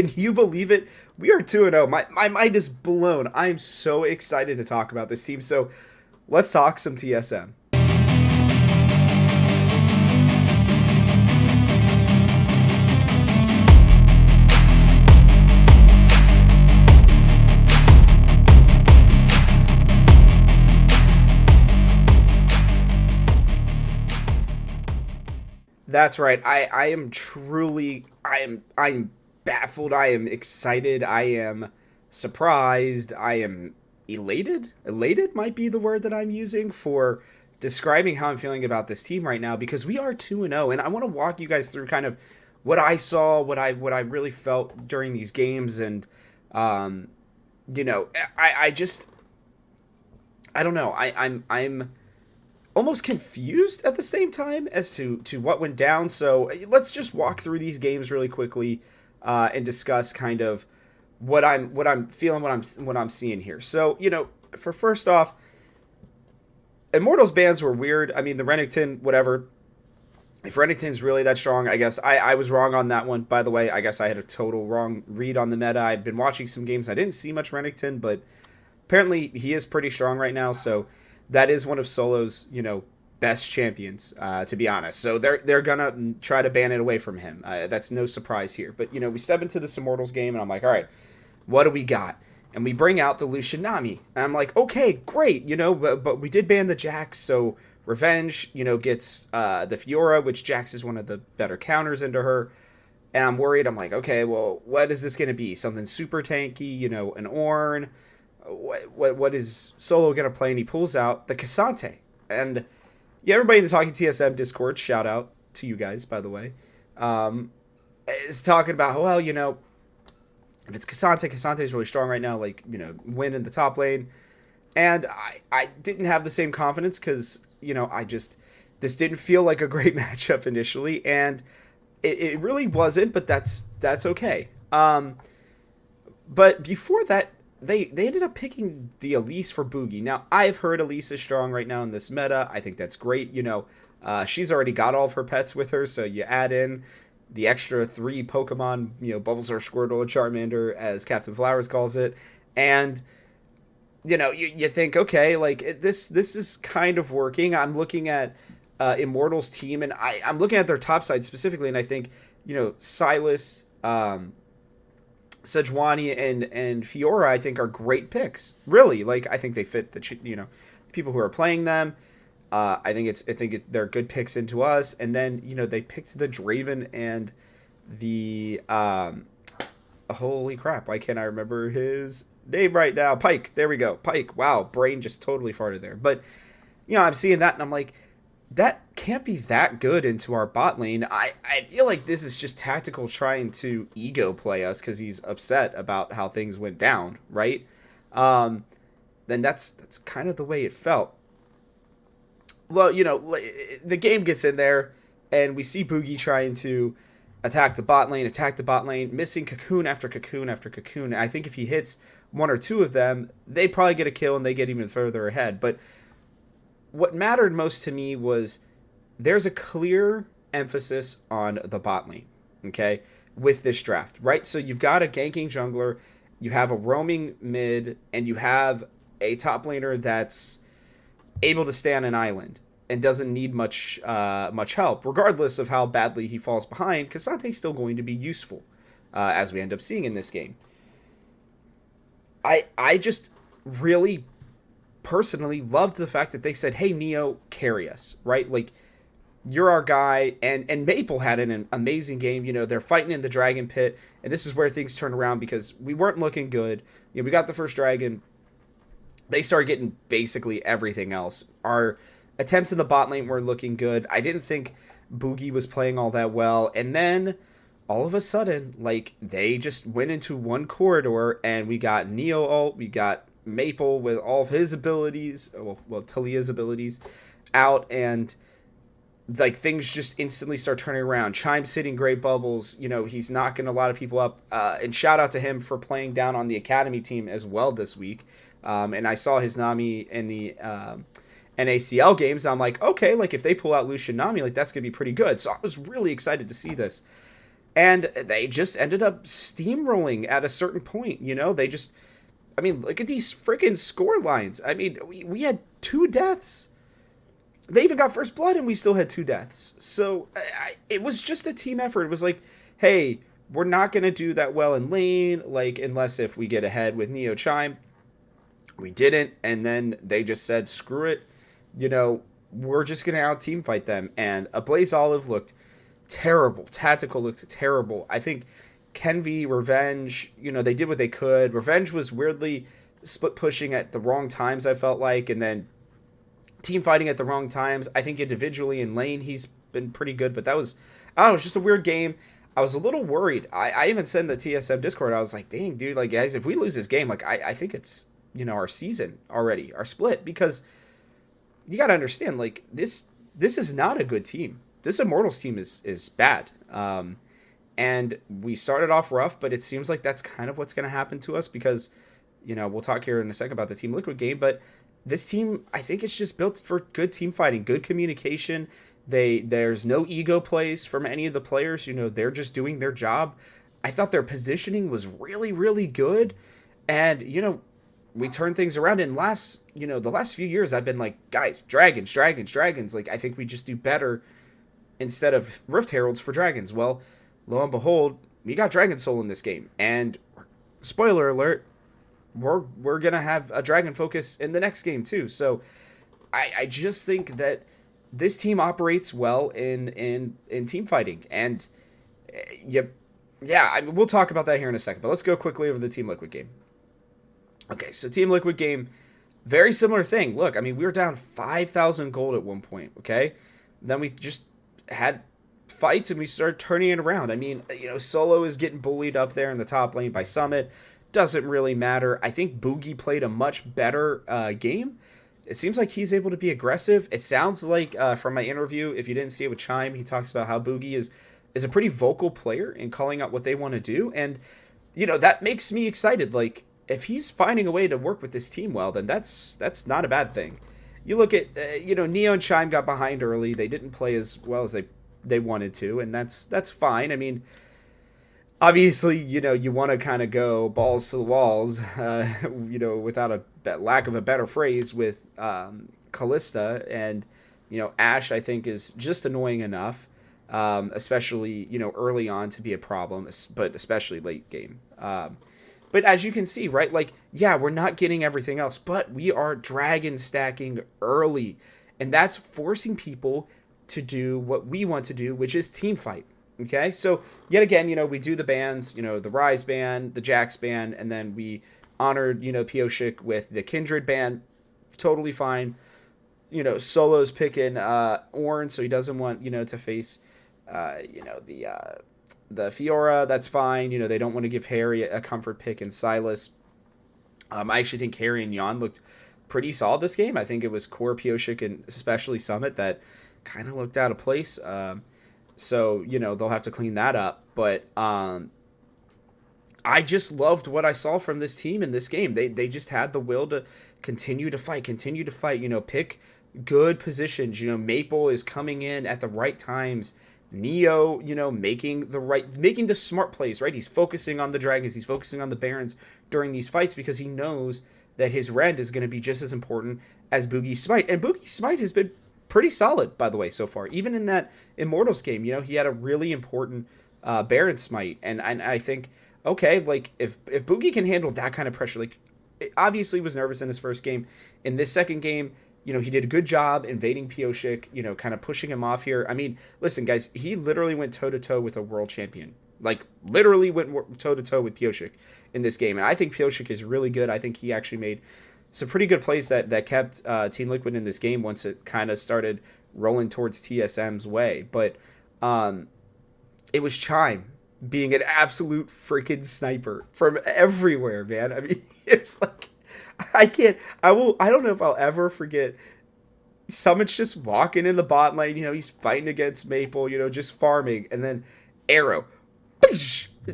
Can you believe it? We are 2-0. My mind is blown. I'm so excited to talk about this team. So let's talk some TSM. That's right. I am truly I am baffled. I am excited. I am surprised. I am elated. Elated might be the word that I'm using for describing how I'm feeling about this team right now because we are 2-0 and I want to walk you guys through kind of what I saw, what I really felt during these games and um I just I don't know. I'm almost confused at the same time as to what went down. So let's just walk through these games really quickly and discuss kind of what I'm feeling, what I'm seeing here. So for first off, Immortals bans were weird. I mean, the Renekton, whatever. If Renekton's really that strong, I guess I was wrong on that one. By the way, I guess I had a total wrong read on the meta. I'd been watching some games. I didn't see much Renekton, but apparently he is pretty strong right now. So that is one of Solo's, best champions, to be honest. So they're gonna try to ban it away from him. That's no surprise here. But we step into this Immortals game, and I'm like, all right, what do we got? And we bring out the Lucian Nami, and I'm like, okay, great, but we did ban the Jax, so Revenge, gets the Fiora, which Jax is one of the better counters into her. And I'm worried. I'm like, okay, well, what is this going to be? Something super tanky, an Ornn? What is Solo going to play? And he pulls out the Cassante. And yeah, everybody in the Talking TSM Discord, shout out to you guys, by the way, is talking about, well, if it's Cassante is really strong right now, like, win in the top lane. And I didn't have the same confidence because, this didn't feel like a great matchup initially. And it really wasn't, but that's okay. But before that, they ended up picking the Elise for Boogie. Now, I've heard Elise is strong right now in this meta. I think that's great. She's already got all of her pets with her, so you add in the extra 3 Pokemon, Bulbasaur, Squirtle, and Charmander, as Captain Flowers calls it. And, you think, okay, like, this is kind of working. I'm looking at Immortals team, and I'm looking at their top side specifically, and I think, Silas, Sejuani and Fiora, I think, are great picks. Really, like, I think they fit the people who are playing them. They're good picks into us. And then they picked the Draven and the holy crap, why can't I remember his name right now? Pike. There we go, Pike. Wow, brain just totally farted there. But I'm seeing that and I'm like, that can't be that good into our bot lane. I feel like this is just tactical trying to ego play us because he's upset about how things went down, right? Then that's kind of the way it felt. Well, the game gets in there, and we see Boogie trying to attack the bot lane, missing cocoon after cocoon after cocoon. I think if he hits 1 or 2 of them, they probably get a kill and they get even further ahead. But what mattered most to me was there's a clear emphasis on the bot lane, okay, with this draft, right? So you've got a ganking jungler, you have a roaming mid, and you have a top laner that's able to stay on an island and doesn't need much help, regardless of how badly he falls behind. Cassante's still going to be useful, as we end up seeing in this game. I just really personally loved the fact that they said, hey, Neo, carry us, right? Like, you're our guy. And Maple had an amazing game. They're fighting in the dragon pit, and this is where things turn around because we weren't looking good. We got the first dragon. They started getting basically everything else. Our attempts in the bot lane were looking good. I didn't think Boogie was playing all that well. And then all of a sudden, like, they just went into one corridor and we got Neo ult, we got Maple with all of his abilities, well, Talia's abilities out, and like things just instantly start turning around. Chime's hitting great bubbles. He's knocking a lot of people up. And shout out to him for playing down on the academy team as well this week. And I saw his Nami in the NACL games. I'm like, okay, like if they pull out Lucian Nami, like that's gonna be pretty good. So I was really excited to see this. And they just ended up steamrolling at a certain point. They just, I mean, look at these freaking score lines. I mean, we had two deaths. They even got first blood and we still had two deaths. So it was just a team effort. It was like, hey, we're not going to do that well in lane, like, unless if we get ahead with Neo Chime. We didn't. And then they just said, screw it. We're just going to out team fight them. And a Blaze Olive looked terrible. Tactical looked terrible. I think Kenvi, Revenge, they did what they could. Revenge was weirdly split pushing at the wrong times, I felt like. And then team fighting at the wrong times. I think individually in lane he's been pretty good, but that was, I don't know, just a weird game. I was a little worried. I even said in the TSM Discord, I was like, dang, dude, like, guys, if we lose this game, like, I think it's, our season already, our split, because you got to understand, like, this is not a good team. This Immortals team is bad. And we started off rough, but it seems like that's kind of what's going to happen to us because, we'll talk here in a second about the Team Liquid game, but this team, I think it's just built for good team fighting, good communication. There's no ego plays from any of the players. They're just doing their job. I thought their positioning was really, really good. And, we turned things around. And the last few years, I've been like, guys, dragons. Like, I think we just do better instead of Rift Heralds for dragons. Well, lo and behold, we got Dragon Soul in this game. And spoiler alert, we're going to have a dragon focus in the next game too. So I just think that this team operates well in team fighting. And yeah, I mean, we'll talk about that here in a second, but let's go quickly over the Team Liquid game. Okay, so Team Liquid game, very similar thing. Look, I mean, we were down 5,000 gold at one point, okay? Then we just had fights and we started turning it around. I mean, Solo is getting bullied up there in the top lane by Summit. Doesn't really matter. I think Boogie played a much better game. It seems like he's able to be aggressive. It sounds like from my interview, if you didn't see it with Chime, he talks about how Boogie is a pretty vocal player in calling out what they want to do. And, that makes me excited. Like, if he's finding a way to work with this team well, then that's not a bad thing. You look at, Neo and Chime got behind early. They didn't play as well as they wanted to, and that's fine. I mean, obviously, you want to kind of go balls to the walls, without a lack of a better phrase with Callista. And, Ashe, I think, is just annoying enough, especially, early on to be a problem, but especially late game. But as you can see, right, like, yeah, we're not getting everything else, but we are dragon stacking early. And that's forcing people to do what we want to do, which is team fight. Okay, so yet again, we do the bans, the Rise ban, the Jax ban, and then we honored, Pioshik with the Kindred ban. Totally fine. Solo's picking Ornn, so he doesn't want, to face, the Fiora. That's fine. They don't want to give Harry a comfort pick in Silas. I actually think Harry and Yon looked pretty solid this game. I think it was core Pioshik and especially Summit that kind of looked out of place. So, they'll have to clean that up. But I just loved what I saw from this team in this game. They just had the will to continue to fight, pick good positions. Maple is coming in at the right times. Neo, making the smart plays, right? He's focusing on the dragons. He's focusing on the barons during these fights because he knows that his rend is going to be just as important as Boogie's smite. And Boogie's smite has been pretty solid, by the way, so far. Even in that Immortals game, he had a really important Baron smite. And I think, okay, like, if Boogie can handle that kind of pressure, like, obviously was nervous in his first game. In this second game, he did a good job invading Pioshik, kind of pushing him off here. I mean, listen, guys, he literally went toe-to-toe with a world champion. Like, literally went toe-to-toe with Pioshik in this game. And I think Pioshik is really good. I think he actually made some pretty good plays that kept Team Liquid in this game once it kind of started rolling towards TSM's way. But it was Chime being an absolute freaking sniper from everywhere, man. I mean, it's like, I don't know if I'll ever forget. Summit's just walking in the bot lane, he's fighting against Maple, just farming, and then Arrow,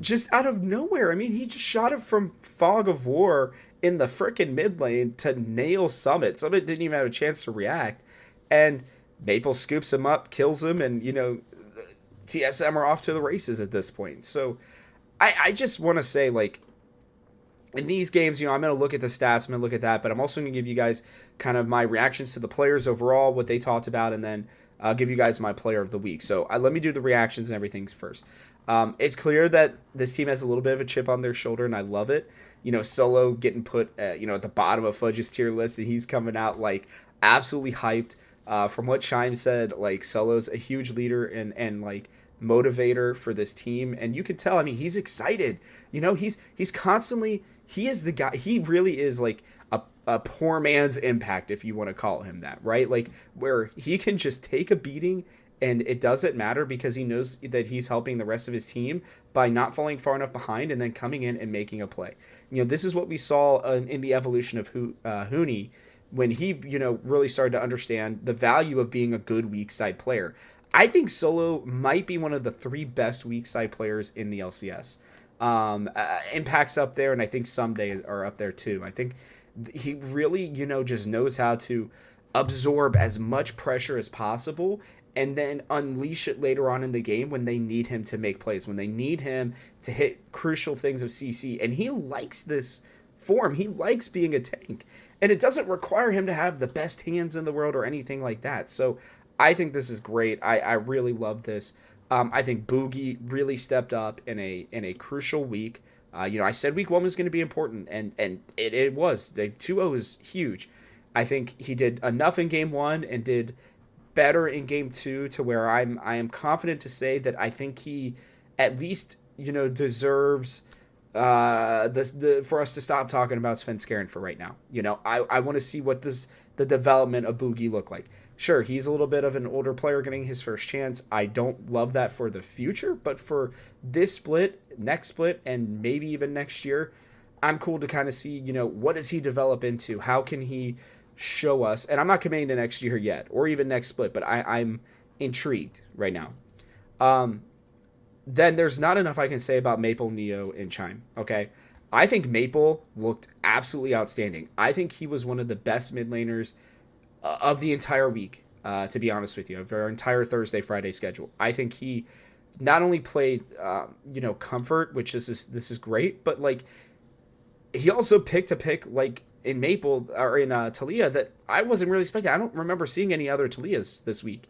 just out of nowhere. I mean, he just shot it from Fog of War in the frickin' mid lane to nail Summit. Summit didn't even have a chance to react, and Maple scoops him up, kills him, and TSM are off to the races at this point. So I just want to say, like, in these games, I'm going to look at the stats, I'm going to look at that, but I'm also going to give you guys kind of my reactions to the players overall, what they talked about, and then I'll give you guys my player of the week. So let me do the reactions and everything first. It's clear that this team has a little bit of a chip on their shoulder, and I love it. Solo getting put, at the bottom of Fudge's tier list, and he's coming out like absolutely hyped. From what Chime said, like Solo's a huge leader and like motivator for this team, and you can tell. I mean, he's excited. He's constantly. He is the guy. He really is like a poor man's Impact, if you want to call him that, right? Like where he can just take a beating and it doesn't matter because he knows that he's helping the rest of his team by not falling far enough behind and then coming in and making a play. This is what we saw in the evolution of Hooney when he, really started to understand the value of being a good weak side player. I think Solo might be one of the 3 best weak side players in the LCS. Impact's up there, and I think Someday are up there too. I think he really, just knows how to absorb as much pressure as possible and then unleash it later on in the game when they need him to make plays, when they need him to hit crucial things of CC. And he likes this form. He likes being a tank. And it doesn't require him to have the best hands in the world or anything like that. So I think this is great. I really love this. I think Boogie really stepped up in a crucial week. I said week 1 was going to be important, and it was. The 2-0 is huge. I think he did enough in game 1 and did better in game 2 to where I am confident to say that I think he at least deserves for us to stop talking about Svenskeren for right now. I want to see what the development of Boogie look like. Sure, he's a little bit of an older player getting his first chance. I don't love that for the future, but for this split, next split, and maybe even next year, I'm cool to kind of see, what does he develop into? How can he show us? And I'm not committing to next year yet, or even next split, but I'm intrigued right now. Then there's not enough I can say about Maple, Neo, and Chime, okay? I think Maple looked absolutely outstanding. I think he was one of the best mid laners of the entire week, to be honest with you, of our entire Thursday, Friday schedule. I think he not only played, comfort, which this is great, but like he also picked a pick like in Maple or in Talia that I wasn't really expecting. I don't remember seeing any other Talias this week,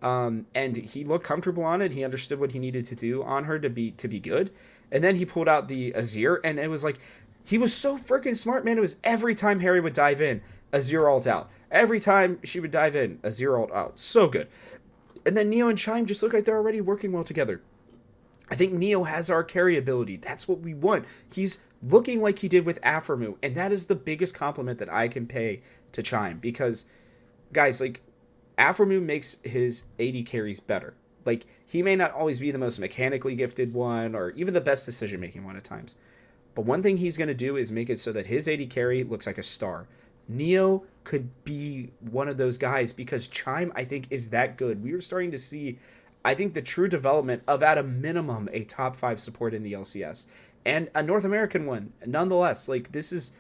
and he looked comfortable on it. He understood what he needed to do on her to be good, and then he pulled out the Azir, and it was like he was so freaking smart, man. It was every time Harry would dive in, Azir ult out. Every time she would dive in, Azir ult out. So good. And then Neo and Chime just look like they're already working well together. I think Neo has our carry ability. That's what we want. He's looking like he did with Aphromoo, and that is the biggest compliment that I can pay to Chime because, guys, like, Aphromoo makes his AD carries better. Like, he may not always be the most mechanically gifted one or even the best decision-making one at times, but one thing he's going to do is make it so that his AD carry looks like a star. Neo could be one of those guys because Chime, I think, is that good. We are starting to see, I think, the true development of, at a minimum, a top 5 support in the LCS. And a North American one, nonetheless. Like, this is,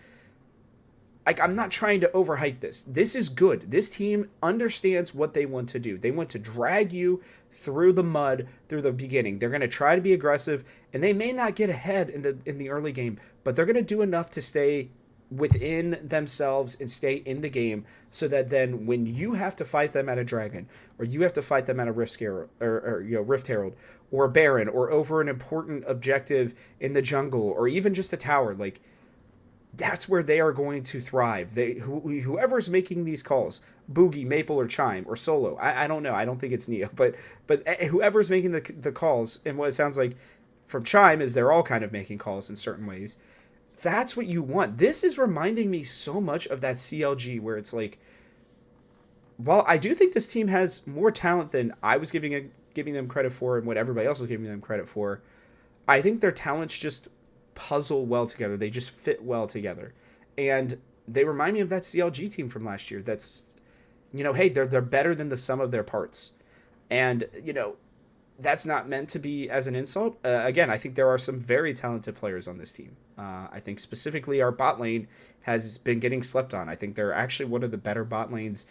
like, I'm not trying to overhype this. This is good. This team understands what they want to do. They want to drag you through the mud, through the beginning. They're going to try to be aggressive, and they may not get ahead in the early game, but they're going to do enough to stay within themselves and stay in the game so that then when you have to fight them at a dragon or you have to fight them at a Rift Herald or Rift Herald or Baron or over an important objective in the jungle or even just a tower, like that's where they are going to thrive. Whoever's making these calls, Boogie, Maple, or Chime or Solo, I don't know. I don't think it's Neo, but whoever's making the calls, and what it sounds like from Chime is they're all kind of making calls in certain ways. That's what you want. This is reminding me so much of that CLG where it's like, while I do think this team has more talent than I was giving them credit for and what everybody else was giving them credit for, I think their talents just puzzle well together. They just fit well together. And they remind me of that CLG team from last year. That's, hey, they're better than the sum of their parts. And, that's not meant to be as an insult. Again, I think there are some very talented players on this team. I think specifically our bot lane has been getting slept on. I think they're actually one of the better bot lanes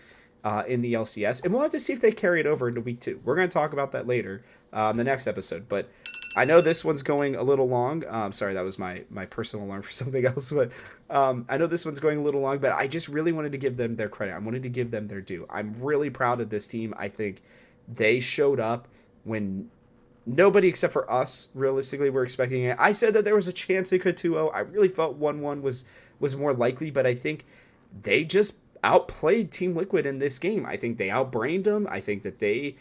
in the LCS, and we'll have to see if they carry it over into week 2. We're going to talk about that later in the next episode, but I know this one's going a little long. Sorry, that was my personal alarm for something else, but I know this one's going a little long, but I just really wanted to give them their credit. I wanted to give them their due. I'm really proud of this team. I think they showed up when nobody except for us realistically were expecting it. I said that there was a chance they could 2-0. I really felt 1-1 was more likely, but I think they just outplayed Team Liquid in this game. I think they outbrained them. I think that they,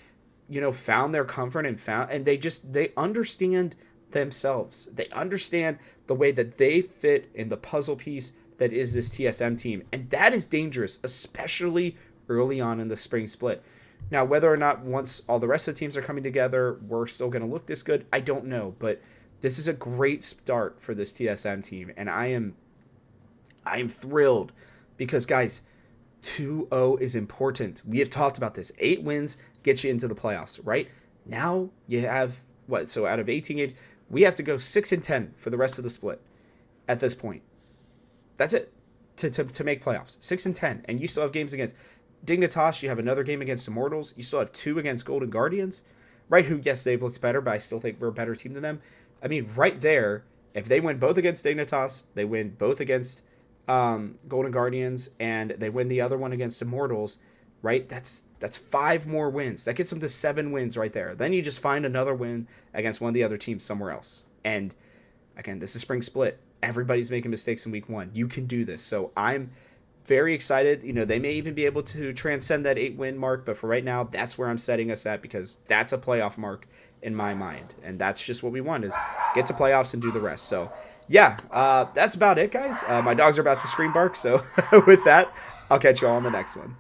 found their comfort and they understand themselves. They understand the way that they fit in the puzzle piece that is this TSM team. And that is dangerous, especially early on in the spring split. Now, whether or not once all the rest of the teams are coming together, we're still going to look this good, I don't know. But this is a great start for this TSM team. And I am thrilled because, guys, 2-0 is important. We have talked about this. 8 wins get you into the playoffs, right? Now you have, what? So out of 18 games, we have to go 6-10 for the rest of the split at this point. That's it to make playoffs. 6-10. And you still have games against Dignitas. You have another game against Immortals. You still have 2 against Golden Guardians, right? Who, yes, they've looked better, but I still think we're a better team than them. I mean, right there, if they win both against Dignitas, they win both against Golden Guardians, and they win the other one against Immortals, right? That's 5 more wins. That gets them to 7 wins right there. Then you just find another win against one of the other teams somewhere else. And again, this is spring split. Everybody's making mistakes in week 1. You can do this. So I'm very excited. They may even be able to transcend that 8-win mark, but for right now, that's where I'm setting us at because that's a playoff mark in my mind. And that's just what we want is get to playoffs and do the rest. So yeah, that's about it, guys. My dogs are about to scream bark. So with that, I'll catch you all on the next one.